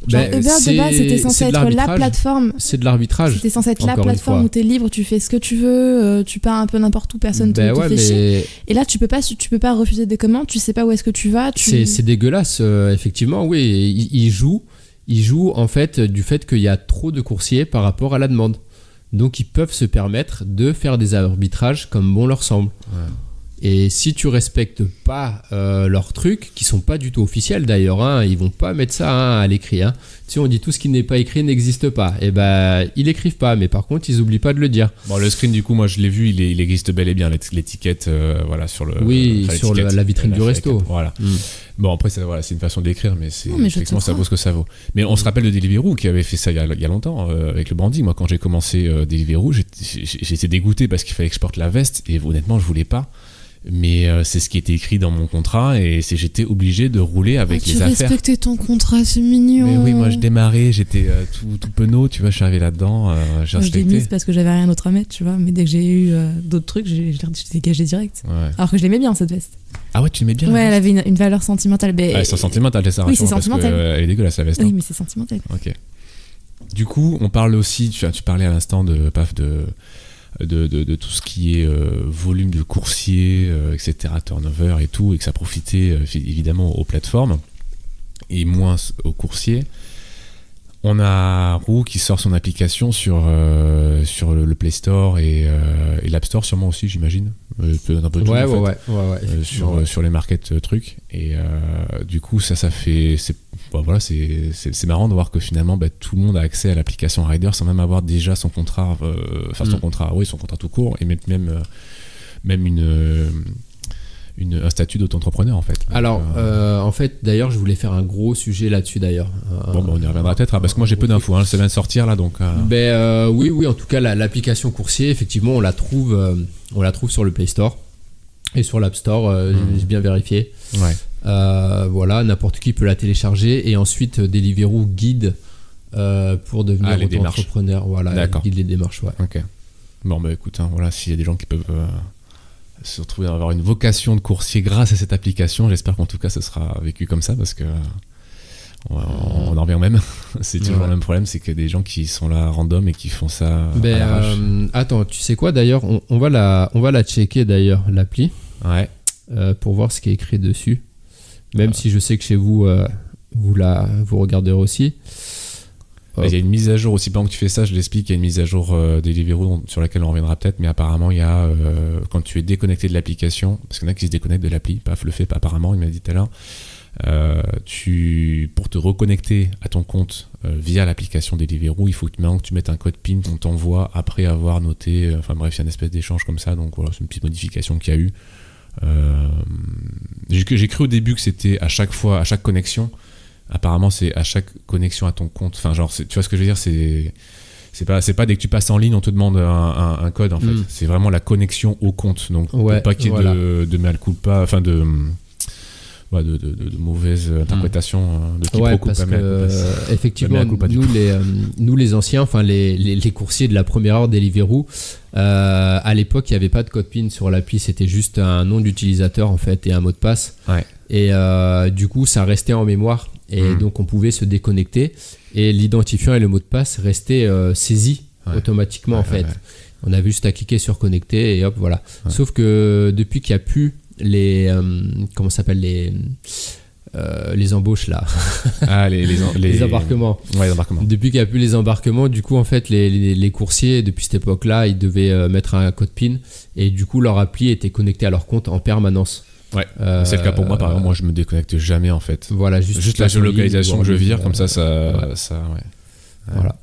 S4: Genre Uber de base, c'était censé être la plateforme.
S1: C'est de l'arbitrage.
S4: C'était censé être la plateforme où t'es libre, tu fais ce que tu veux, tu pars un peu n'importe où, personne te fait chier. Et là, tu peux pas refuser des commandes, tu sais pas où est-ce que tu vas.
S1: C'est dégueulasse, effectivement, oui. Il joue en fait du fait qu'il y a trop de coursiers par rapport à la demande. Donc ils peuvent se permettre de faire des arbitrages comme bon leur semble. Ouais. Et si tu respectes pas leurs trucs, qui sont pas du tout officiels d'ailleurs, hein, ils vont pas mettre ça à l'écrit. Hein. Tu sais, on dit tout ce qui n'est pas écrit n'existe pas. Et ils écrivent pas, mais par contre, ils oublient pas de le dire.
S3: Bon, le screen, du coup, moi je l'ai vu, il existe bel et bien, l'étiquette, voilà, sur le.
S1: Oui, sur la vitrine du resto.
S3: Voilà. Bon, après, c'est une façon d'écrire, mais effectivement, ça vaut ce que ça vaut. Mais on se rappelle de Deliveroo qui avait fait ça il y a longtemps avec le branding. Moi, quand j'ai commencé Deliveroo, j'étais dégoûté parce qu'il fallait que je porte la veste et honnêtement, je voulais pas. Mais c'est ce qui était écrit dans mon contrat et j'étais obligé de rouler avec les affaires.
S4: Tu respectais ton contrat, c'est mignon.
S3: Mais oui, moi je démarrais, j'étais tout penaud, tu vois, je suis arrivé là-dedans, j'ai respecté.
S4: Je l'ai mise parce que j'avais rien d'autre à mettre, tu vois, mais dès que j'ai eu d'autres trucs, j'ai dégagé direct. Ouais. Alors que je l'aimais bien cette veste.
S3: Ah ouais, tu l'aimais bien?
S4: Ouais, elle avait une valeur sentimentale.
S3: Ouais, c'est sentimental, c'est ça.
S4: Oui, c'est sentimental.
S3: Elle est dégueulasse la veste.
S4: Oui,
S3: hein.
S4: mais c'est sentimental.
S3: Ok. Du coup, on parle aussi, tu parlais à l'instant de tout ce qui est volume de coursiers, etc., turnover et tout, et que ça profitait évidemment aux plateformes et moins aux coursiers. On a Roux qui sort son application sur le Play Store et l'App Store sûrement aussi, j'imagine. Peut-être un peu tout, en fait. Sur les market trucs. Et du coup, ça fait... C'est marrant de voir que finalement, tout le monde a accès à l'application Rider sans même avoir déjà son contrat... son contrat tout court. Et même un statut d'auto-entrepreneur en fait.
S1: Alors, en fait, d'ailleurs, je voulais faire un gros sujet là-dessus d'ailleurs.
S3: On y reviendra peut-être, parce que moi j'ai peu d'infos, ça vient de sortir là donc.
S1: Oui, en tout cas, l'application Coursier, effectivement, on la trouve sur le Play Store et sur l'App Store, j'ai bien vérifié.
S3: Ouais.
S1: Voilà, n'importe qui peut la télécharger et ensuite Deliveroo guide pour devenir auto-entrepreneur. Voilà,
S3: d'accord.
S1: Guide les démarches, ouais.
S3: Ok. Bon, écoute, voilà, s'il y a des gens qui peuvent se retrouver à avoir une vocation de coursier grâce à cette application, j'espère qu'en tout cas ce sera vécu comme ça, parce que on en revient au même. C'est toujours le même problème, c'est qu'il y a des gens qui sont là random et qui font ça à l'arrache.
S1: Attends, tu sais quoi d'ailleurs, on va la checker d'ailleurs, l'appli, pour voir ce qui est écrit dessus, même si je sais que chez vous vous regarderez aussi.
S3: Il y a une mise à jour aussi, pendant que tu fais ça, je l'explique, il y a une mise à jour Deliveroo sur laquelle on reviendra peut-être, mais apparemment il y a, quand tu es déconnecté de l'application, parce qu'il y en a qui se déconnectent de l'appli, Paf le fait apparemment, il m'a dit tout à l'heure, pour te reconnecter à ton compte via l'application Deliveroo, il faut que maintenant que tu mettes un code PIN qu'on t'envoie après avoir noté, enfin bref, il y a une espèce d'échange comme ça, donc voilà, c'est une petite modification qu'il y a eu. J'ai cru au début que c'était à chaque connexion. Apparemment, c'est à chaque connexion à ton compte. Enfin, genre, tu vois ce que je veux dire, c'est pas dès que tu passes en ligne, on te demande un code en fait. C'est vraiment la connexion au compte. Donc, pour pas qu'il y ait de mal culpa, enfin de mauvaises interprétations de qui
S1: parce que effectivement, nous les anciens, enfin les coursiers de la première heure Deliveroo, à l'époque, il n'y avait pas de code PIN sur l'appli, c'était juste un nom d'utilisateur en fait et un mot de passe. Et du coup, ça restait en mémoire. Et donc on pouvait se déconnecter et l'identifiant et le mot de passe restaient saisis automatiquement en fait. On avait juste à cliquer sur connecter et hop, voilà. Sauf que depuis qu'il n'y a plus les comment ça s'appelle les embauches là, les embarquements.
S3: Les embarquements.
S1: Depuis qu'il n'y a plus les embarquements, du coup en fait les coursiers depuis cette époque-là, ils devaient mettre un code PIN et du coup leur appli était connectée à leur compte en permanence.
S3: C'est le cas pour moi par exemple, moi je me déconnecte jamais en fait.
S1: Voilà, juste
S3: la géolocalisation que je vire comme ça
S1: Voilà.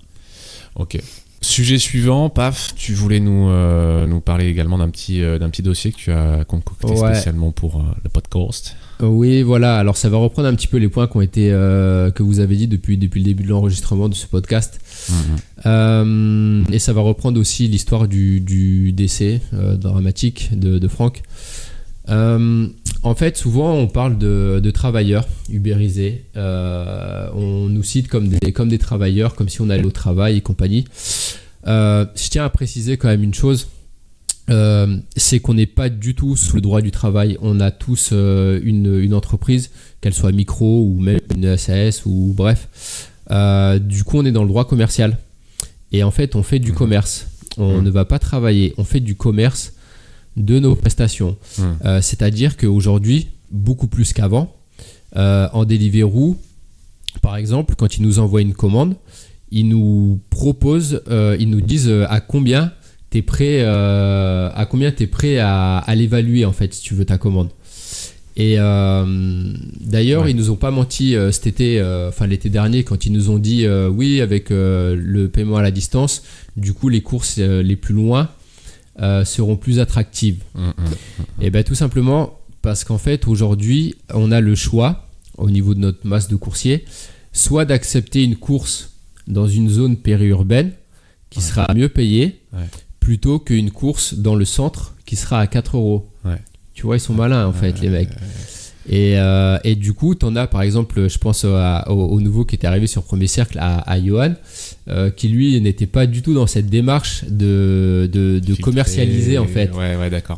S3: Ok. Sujet suivant, paf, tu voulais nous parler également d'un petit dossier que tu as concocté spécialement pour le podcast.
S1: Oui, voilà. Alors ça va reprendre un petit peu les points qui ont été que vous avez dit depuis le début de l'enregistrement de ce podcast. Et ça va reprendre aussi l'histoire du décès dramatique de Franck. En fait, souvent on parle de travailleurs ubérisés. On nous cite comme des travailleurs, comme si on allait au travail et compagnie. Je tiens à préciser quand même une chose, c'est qu'on n'est pas du tout sous le droit du travail. On a tous une entreprise, qu'elle soit micro ou même une SAS ou bref. Du coup, on est dans le droit commercial. Et en fait, on fait du commerce. On ne va pas travailler, on fait du commerce de nos prestations. C'est-à-dire qu'aujourd'hui, beaucoup plus qu'avant, en Deliveroo, par exemple, quand ils nous envoient une commande, ils nous proposent, ils nous disent à combien t'es prêt à l'évaluer en fait si tu veux ta commande. Et d'ailleurs, ils nous ont pas menti cet été, l'été dernier, quand ils nous ont dit oui, avec le paiement à la distance, du coup les courses les plus loin seront plus attractives. Et bien tout simplement parce qu'en fait aujourd'hui on a le choix au niveau de notre masse de coursiers, soit d'accepter une course dans une zone périurbaine qui sera mieux payée plutôt qu'une course dans le centre qui sera à 4 €. Tu vois, ils sont malins en fait les mecs. Et du coup, tu en as par exemple, je pense au nouveau qui était arrivé sur Premier Cercle à Johan, qui lui n'était pas du tout dans cette démarche de commercialiser en fait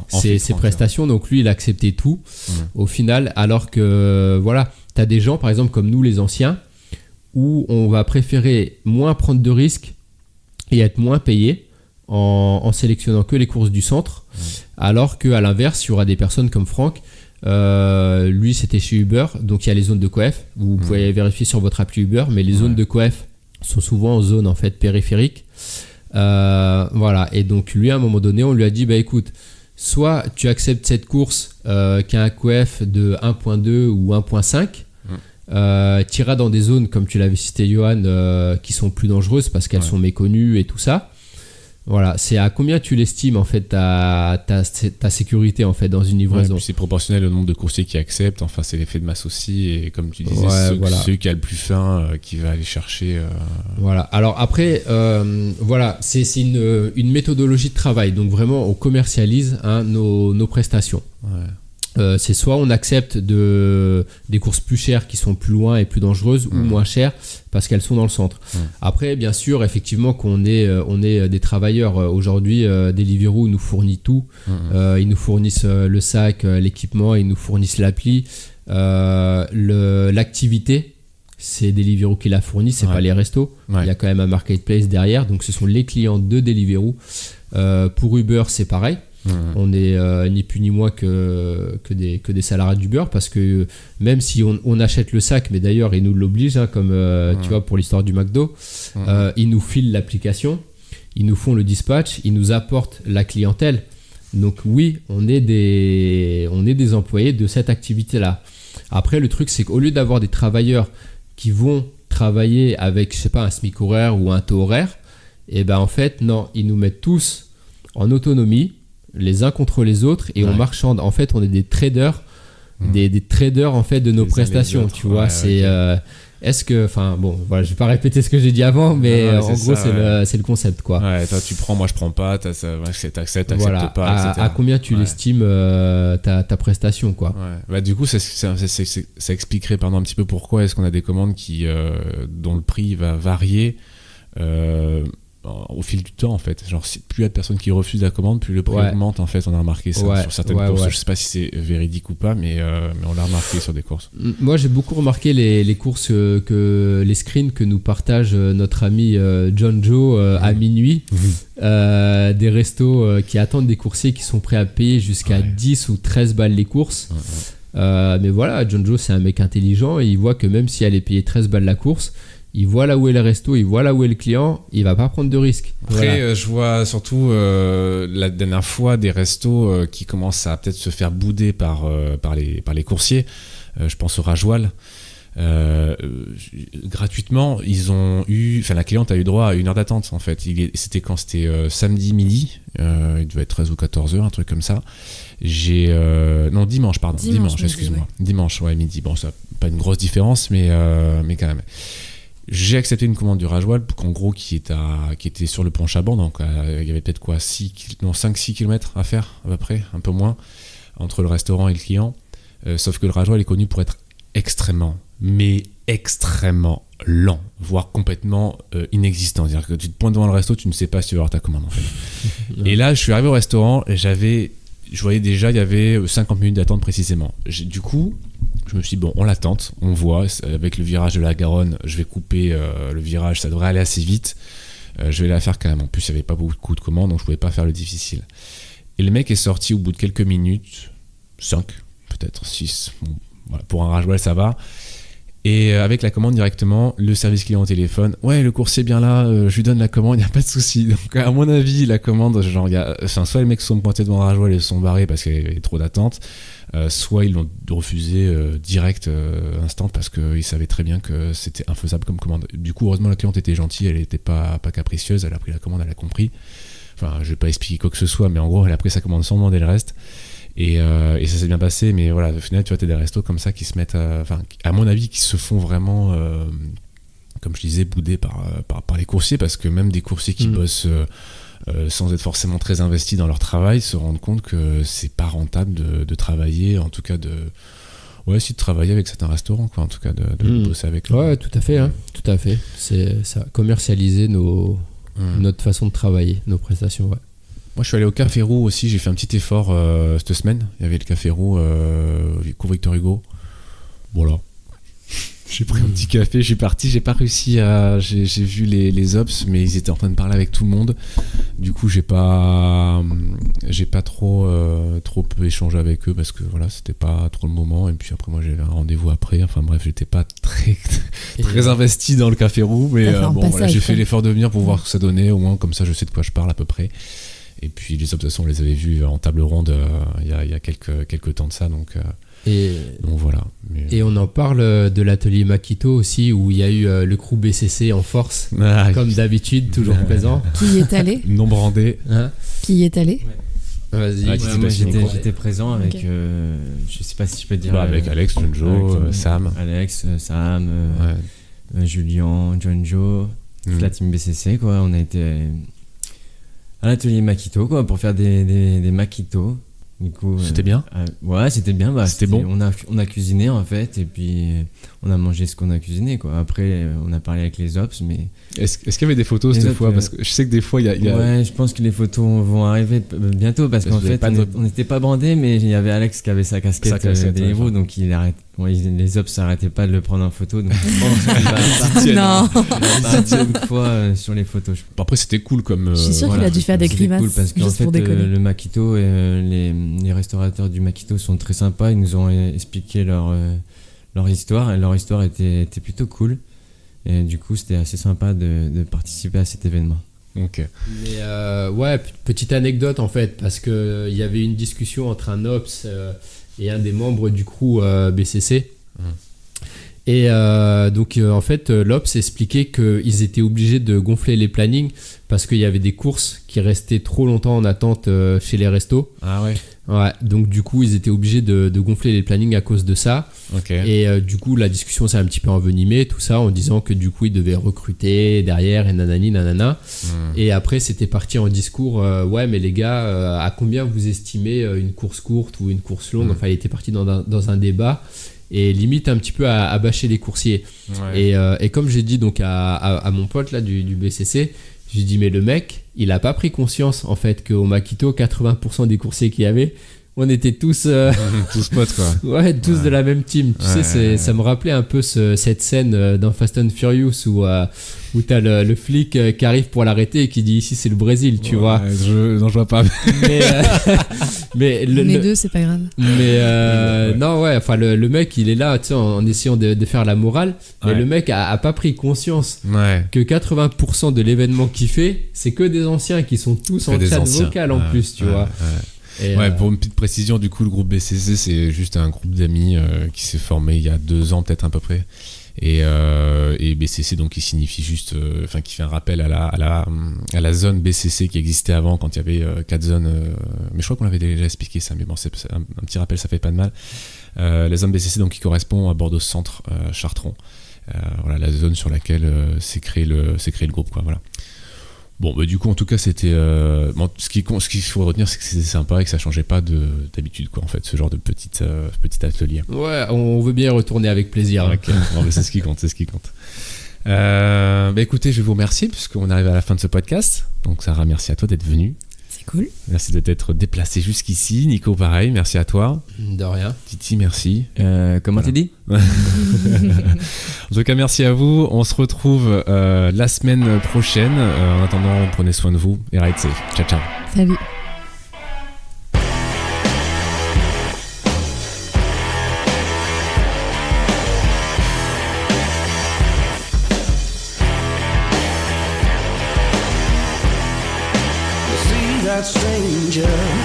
S1: ses prestations. Donc lui, il acceptait tout au final, alors que voilà, tu as des gens par exemple comme nous les anciens, où on va préférer moins prendre de risques et être moins payé en sélectionnant que les courses du centre, alors qu'à l'inverse, il y aura des personnes comme Franck. Lui c'était chez Uber, donc il y a les zones de coef, vous pouvez vérifier sur votre appli Uber, mais les zones de coef sont souvent en zone en fait périphérique. Voilà, et donc lui à un moment donné on lui a dit bah écoute, soit tu acceptes cette course qui a un QF de 1.2 ou 1.5, tu iras dans des zones comme tu l'avais cité Johan qui sont plus dangereuses parce qu'elles sont méconnues et tout ça. Voilà, c'est à combien tu l'estimes en fait ta sécurité en fait dans une livraison.
S3: Ouais, c'est proportionnel au nombre de coursiers qui acceptent, enfin c'est l'effet de masse aussi, et comme tu disais, celui qui a le plus faim qui va aller chercher.
S1: Voilà, alors après, voilà, c'est une méthodologie de travail, donc vraiment on commercialise nos prestations.
S3: Ouais.
S1: C'est soit on accepte des courses plus chères qui sont plus loin et plus dangereuses ou moins chères parce qu'elles sont dans le centre. Après, bien sûr, effectivement, on est des travailleurs. Aujourd'hui, Deliveroo nous fournit tout. Ils nous fournissent le sac, l'équipement, ils nous fournissent l'appli. L'activité, c'est Deliveroo qui la fournit, c'est pas les restos. Il y a quand même un marketplace derrière, donc ce sont les clients de Deliveroo. Pour Uber, c'est pareil. On est ni plus ni moins que des salariés d'Uber parce que même si on achète le sac, mais d'ailleurs ils nous l'obligent comme tu vois pour l'histoire du McDo, ils nous filent l'application, ils nous font le dispatch, ils nous apportent la clientèle. Donc oui, on est des employés de cette activité-là. Après le truc c'est qu'au lieu d'avoir des travailleurs qui vont travailler avec je sais pas un SMIC horaire ou un taux horaire, et ben en fait non, ils nous mettent tous en autonomie les uns contre les autres et on marchande. En fait, on est des traders, des traders en fait de nos prestations, tu vois. Est-ce que, enfin bon, voilà, je vais pas répéter ce que j'ai dit avant, mais en gros, c'est le concept, quoi.
S3: Ouais, toi tu prends, moi je prends pas, t'acceptes
S1: voilà,
S3: pas, etc.
S1: À combien tu l'estimes ta prestation, quoi.
S3: Ouais. Bah, du coup, ça expliquerait pardon, un petit peu pourquoi est-ce qu'on a des commandes dont le prix va varier au fil du temps en fait, genre plus il y a de personnes qui refusent la commande, plus le prix augmente en fait. On a remarqué ça sur certaines courses. Je sais pas si c'est véridique ou pas, mais on l'a remarqué sur des courses.
S1: Moi j'ai beaucoup remarqué les courses les screens que nous partage notre ami John Joe à minuit, des restos qui attendent des coursiers qui sont prêts à payer jusqu'à 10 ou 13 balles les courses. Mais voilà, John Joe c'est un mec intelligent et il voit que même si elle est payée 13 balles la course, il voit là où est le resto, il voit là où est le client, il va pas prendre de risques.
S3: Après, je vois surtout la dernière fois des restos qui commencent à peut-être se faire bouder par les coursiers. Je pense au Rajoal. Gratuitement, la cliente a eu droit à 1 heure d'attente en fait. C'était quand c'était samedi midi, il devait être 13 ou 14 heures, un truc comme ça. Dimanche, excuse-moi. Dimanche, midi. Bon, ça pas une grosse différence, mais quand même. J'ai accepté une commande du Rajoal, en gros, qui était sur le pont Chaban, donc il y avait peut-être 5-6 km à faire, à peu près, un peu moins, entre le restaurant et le client. Sauf que le Rajoal est connu pour être extrêmement lent, voire complètement inexistant. C'est-à-dire que tu te pointes devant le resto, tu ne sais pas si tu vas avoir ta commande, en fait. Et là, je suis arrivé au restaurant, et je voyais déjà, il y avait 50 minutes d'attente précisément. Du coup, je me suis dit, bon, on l'attente, on voit, avec le virage de la Garonne, je vais couper le virage, ça devrait aller assez vite, je vais la faire quand même. En plus, il n'y avait pas beaucoup de commandes, donc je ne pouvais pas faire le difficile. Et le mec est sorti au bout de quelques minutes, 5, peut-être 6, bon, voilà, pour un Rajoal, ça va. Et avec la commande directement, le service client au téléphone, ouais, le coursier est bien là, je lui donne la commande, il n'y a pas de souci. Donc à mon avis, la commande, soit les mecs sont pointés devant Rajoal et se sont barrés parce qu'il y avait trop d'attente, soit ils l'ont refusé direct, instant, parce qu'ils savaient très bien que c'était infaisable comme commande. Du coup, heureusement, la cliente était gentille, elle n'était pas capricieuse, elle a pris la commande, elle a compris. Enfin, je vais pas expliquer quoi que ce soit, mais en gros, elle a pris sa commande sans demander le reste. Et ça s'est bien passé, mais voilà, au final, tu vois, t'as des restos comme ça qui se mettent, à mon avis, qui se font vraiment, comme je disais, bouder par les coursiers, parce que même des coursiers qui bossent sans être forcément très investis dans leur travail se rendent compte que c'est pas rentable de travailler, en tout cas de travailler avec certains restaurants, quoi, en tout cas de bosser avec eux. Ouais,
S1: tout à fait, hein, tout à fait. C'est ça, commercialiser notre façon de travailler, nos prestations, ouais.
S3: Moi, je suis allé au Café Roux aussi, j'ai fait un petit effort cette semaine. Il y avait le Café Roux, cours Victor Hugo. Voilà. J'ai pris un petit café, je suis parti, j'ai pas réussi à... J'ai vu les ops, mais ils étaient en train de parler avec tout le monde. Du coup, j'ai pas j'ai pas trop échangé avec eux parce que voilà, c'était pas trop le moment. Et puis après, moi, j'avais un rendez-vous après. Enfin bref, j'étais pas très investi dans le café roux, mais
S4: T'as fait un
S3: bon, voilà,
S4: passage,
S3: j'ai fait
S4: quoi.
S3: l'effort de venir pour voir ce que ça donnait. Au moins, comme ça, je sais de quoi je parle à peu près. Et puis les observations, on les avait vues en table ronde il y a quelques temps de ça, donc voilà. Mais,
S1: Et on en parle de l'atelier Makito aussi, où il y a eu le crew BCC en force, comme d'habitude, toujours présent.
S4: Qui y est allé
S3: non brandé.
S1: Hein
S4: Qui y est allé
S1: Vas-y.
S3: Ouais,
S5: Ouais, moi, j'étais présent avec,
S4: Ok.
S5: je sais pas si je peux dire.
S3: Avec Alex, Junjo, Sam.
S5: Alex, Sam,
S3: Ouais.
S5: Julien, Jonjo, toute la team BCC, quoi. On a été à l'atelier Makito, quoi, pour faire des Makito. Du coup,
S3: C'était bien.
S5: Ouais, c'était bien.
S3: C'était bon.
S5: On a cuisiné en fait, et puis on a mangé ce qu'on a cuisiné, quoi. Après, on a parlé avec les ops, mais.
S3: Est-ce qu'il y avait des photos
S5: Les
S3: cette
S5: autres,
S3: fois parce que je sais que des fois il y a...
S5: Ouais, je pense que les photos vont arriver bientôt parce qu'en
S3: Parce que vous avez
S5: fait,
S3: pas de-
S5: on n'était pas brandés, mais il y avait Alex qui avait sa casquette, Deliveroo,
S3: ouais.
S5: donc les ops s'arrêtaient pas de le prendre en photo. Donc je pense qu'il va
S3: Tienne.
S4: Non.
S5: partir une fois sur les photos.
S3: Après c'était cool comme...
S4: Je suis sûre qu'il a dû faire des
S5: C'était
S4: grimaces
S5: cool parce qu'en
S4: juste
S5: fait,
S4: pour déconner.
S5: le Makito et les restaurateurs du Makito sont très sympas. Ils nous ont expliqué leur histoire, et leur histoire était plutôt cool. Et du coup, c'était assez sympa de participer à cet événement.
S3: Ok.
S1: Mais ouais, petite anecdote en fait, parce que il y avait une discussion entre un ops et un des membres du crew BCC. Et donc en fait, l'ops expliquait qu'ils étaient obligés de gonfler les plannings parce qu'il y avait des courses qui restaient trop longtemps en attente chez les restos.
S3: Ah ouais.
S1: Ouais, donc du coup, ils étaient obligés de gonfler les plannings à cause de ça.
S3: Ok.
S1: Et du coup, la discussion s'est un petit peu envenimée, tout ça, en disant que du coup, ils devaient recruter derrière et nanani, nanana. Et après, c'était parti en discours, ouais, mais les gars, à combien vous estimez une course courte ou une course longue? Enfin, il était parti dans un débat et limite un petit peu à bâcher les coursiers.
S3: Ouais.
S1: Et comme j'ai dit donc à mon pote là du BCC, j'ai dit, mais le mec, il a pas pris conscience en fait qu'au Makito, 80% des coursiers qu'il y avait, on était tous
S3: Tous potes quoi.
S1: ouais, tous de la même team. Tu sais, ça me rappelait un peu cette scène dans Fast and Furious où t'as le flic qui arrive pour l'arrêter et qui dit ici c'est le Brésil, tu vois.
S3: Non, je vois pas.
S1: Mais
S4: Les deux, c'est pas grave.
S1: mais non, ouais, enfin le mec il est là, tu sais, en essayant de faire la morale, mais
S3: Ouais.
S1: le mec a pas pris conscience
S3: Ouais.
S1: que 80% de l'événement qu'il fait, c'est que des anciens qui sont tous
S3: Que
S1: en
S3: des
S1: chat
S3: anciens.
S1: vocal en plus, tu vois. Et,
S3: Ouais, pour une petite précision, du coup, le groupe BCC, c'est juste un groupe d'amis qui s'est formé il y a 2 ans, peut-être à peu près. Et BCC, donc, qui signifie juste, enfin, qui fait un rappel à la zone BCC qui existait avant quand il y avait 4 zones. Mais je crois qu'on l'avait déjà expliqué ça, mais bon, c'est un petit rappel, ça fait pas de mal. La zone BCC, donc, qui correspond à Bordeaux Centre, Chartron. Voilà, la zone sur laquelle s'est créé le groupe, quoi, voilà. Bon, bah, du coup, en tout cas, c'était. Bon, ce qu'il faut retenir, c'est que c'était sympa et que ça changeait pas d'habitude, quoi, en fait, ce genre de petit atelier.
S1: ouais, on veut bien y retourner avec plaisir. hein.
S3: Ok, bon, mais c'est ce qui compte, c'est ce qui compte. Bah, écoutez, je vais vous remercier puisqu'on arrive à la fin de ce podcast. Donc, Sarah, merci à toi d'être venue.
S4: C'est cool.
S3: Merci de t'être déplacé jusqu'ici. Nico, pareil, merci à toi.
S1: De rien.
S3: Titi, merci.
S5: Comment t'as dit?
S3: En tout cas, merci à vous. On se retrouve la semaine prochaine. En attendant, prenez soin de vous et ride safe. Ciao, ciao.
S4: Salut.
S8: See that stranger